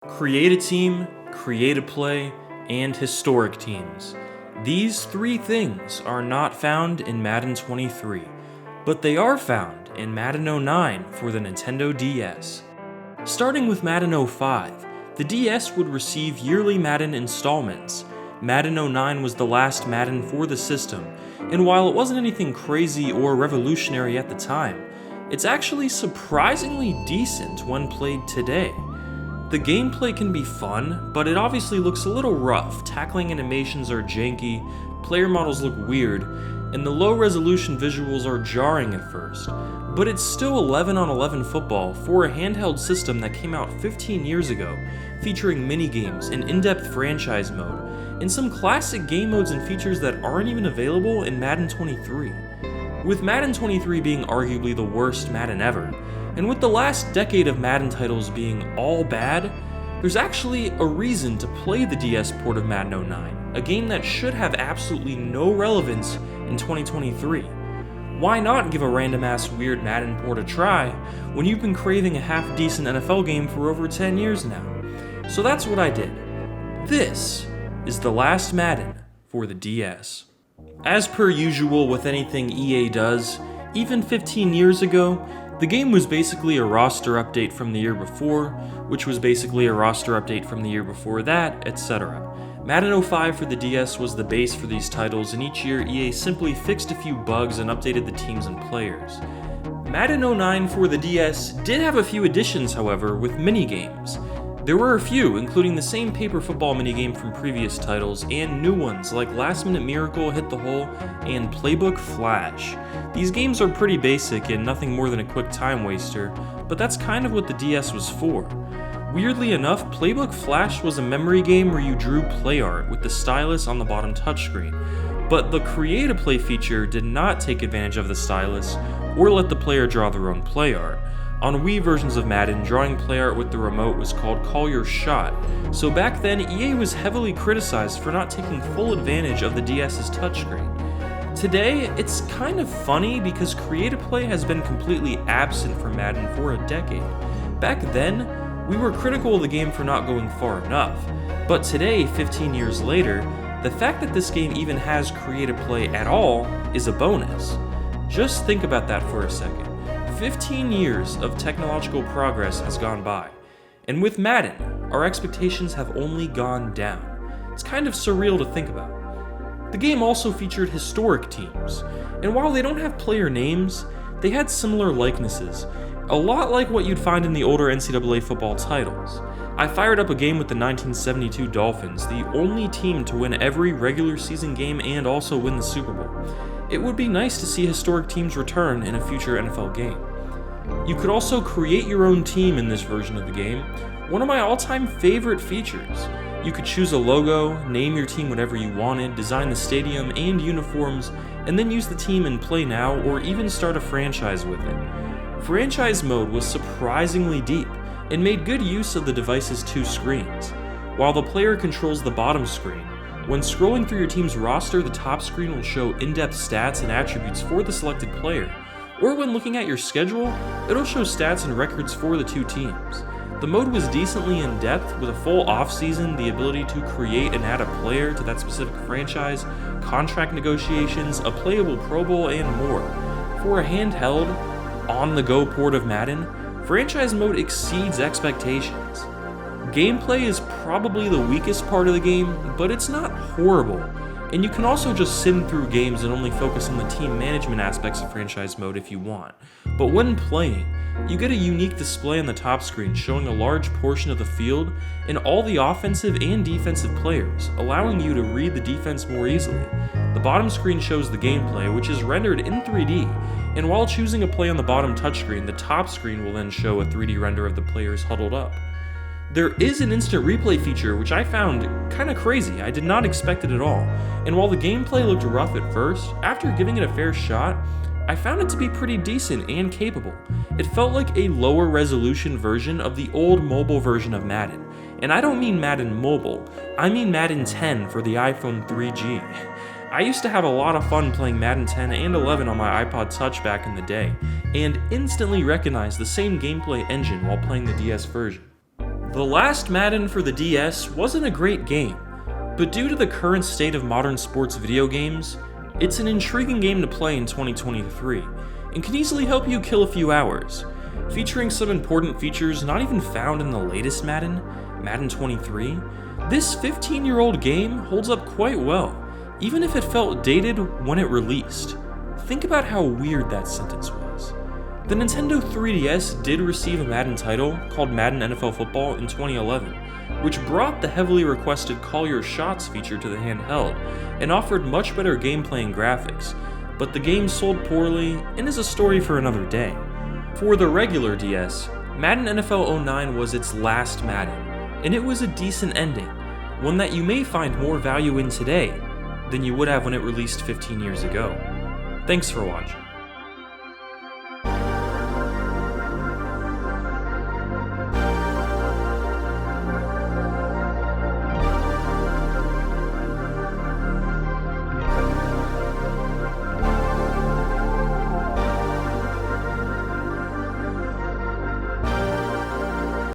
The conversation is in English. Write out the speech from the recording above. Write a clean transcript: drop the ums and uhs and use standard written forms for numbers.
Create a team, create a play, and historic teams. These three things are not found in Madden 23, but they are found in Madden 09 for the Nintendo DS. Starting with Madden 05, the DS would receive yearly Madden installments. Madden 09 was the last Madden for the system, and while it wasn't anything crazy or revolutionary at the time, it's actually surprisingly decent when played today. The gameplay can be fun, but it obviously looks a little rough. Tackling animations are janky, player models look weird, and the low resolution visuals are jarring at first. But it's still 11 on 11 football for a handheld system that came out 15 years ago, featuring minigames, an in-depth franchise mode, and some classic game modes and features that aren't even available in Madden 23. With Madden 23 being arguably the worst Madden ever, and with the last decade of Madden titles being all bad, there's actually a reason to play the DS port of Madden 09, a game that should have absolutely no relevance in 2023. Why not give a random-ass weird Madden port a try when you've been craving a half-decent NFL game for over 10 years now? So that's what I did. This is the Last Madden for the DS. As per usual with anything EA does, even 15 years ago, the game was basically a roster update from the year before, which was basically a roster update from the year before that, etc. Madden 05 for the DS was the base for these titles, and each year EA simply fixed a few bugs and updated the teams and players. Madden 09 for the DS did have a few additions, however, with minigames. There were a few, including the same paper football minigame from previous titles, and new ones like Last Minute Miracle, Hit the Hole, and Playbook Flash. These games are pretty basic and nothing more than a quick time waster, but that's kind of what the DS was for. Weirdly enough, Playbook Flash was a memory game where you drew play art with the stylus on the bottom touchscreen, but the Create a Play feature did not take advantage of the stylus or let the player draw their own play art. On Wii versions of Madden, drawing play art with the remote was called Call Your Shot, so back then EA was heavily criticized for not taking full advantage of the DS's touchscreen. Today, it's kind of funny because Create a Play has been completely absent from Madden for a decade. Back then, we were critical of the game for not going far enough, but today, 15 years later, the fact that this game even has Create a Play at all is a bonus. Just think about that for a second. 15 years of technological progress has gone by, and with Madden, our expectations have only gone down. It's kind of surreal to think about. The game also featured historic teams, and while they don't have player names, they had similar likenesses, a lot like what you'd find in the older NCAA football titles. I fired up a game with the 1972 Dolphins, the only team to win every regular season game and also win the Super Bowl. It would be nice to see historic teams return in a future NFL game. You could also create your own team in this version of the game, one of my all-time favorite features. You could choose a logo, name your team whatever you wanted, design the stadium and uniforms, and then use the team in Play Now or even start a franchise with it. Franchise mode was surprisingly deep and made good use of the device's two screens. While the player controls the bottom screen, when scrolling through your team's roster, the top screen will show in-depth stats and attributes for the selected player, or when looking at your schedule, it'll show stats and records for the two teams. The mode was decently in-depth, with a full off-season, the ability to create and add a player to that specific franchise, contract negotiations, a playable Pro Bowl, and more. For a handheld, on-the-go port of Madden, franchise mode exceeds expectations. Gameplay is probably the weakest part of the game, but it's not horrible, and you can also just sim through games and only focus on the team management aspects of franchise mode if you want. But when playing, you get a unique display on the top screen showing a large portion of the field and all the offensive and defensive players, allowing you to read the defense more easily. The bottom screen shows the gameplay, which is rendered in 3D, and while choosing a play on the bottom touchscreen, the top screen will then show a 3D render of the players huddled up. There is an instant replay feature which I found kinda crazy. I did not expect it at all, and while the gameplay looked rough at first, after giving it a fair shot, I found it to be pretty decent and capable. It felt like a lower resolution version of the old mobile version of Madden, and I don't mean Madden Mobile, I mean Madden 10 for the iPhone 3G. I used to have a lot of fun playing Madden 10 and 11 on my iPod Touch back in the day, and instantly recognized the same gameplay engine while playing the DS version. The Last Madden for the DS wasn't a great game, but due to the current state of modern sports video games, it's an intriguing game to play in 2023, and can easily help you kill a few hours. Featuring some important features not even found in the latest Madden, Madden 23, this 15-year-old game holds up quite well, even if it felt dated when it released. Think about how weird that sentence was. The Nintendo 3DS did receive a Madden title called Madden NFL Football in 2011, which brought the heavily requested Call Your Shots feature to the handheld and offered much better gameplay and graphics, but the game sold poorly and is a story for another day. For the regular DS, Madden NFL 09 was its last Madden, and it was a decent ending, one that you may find more value in today than you would have when it released 15 years ago. Thanks for watching.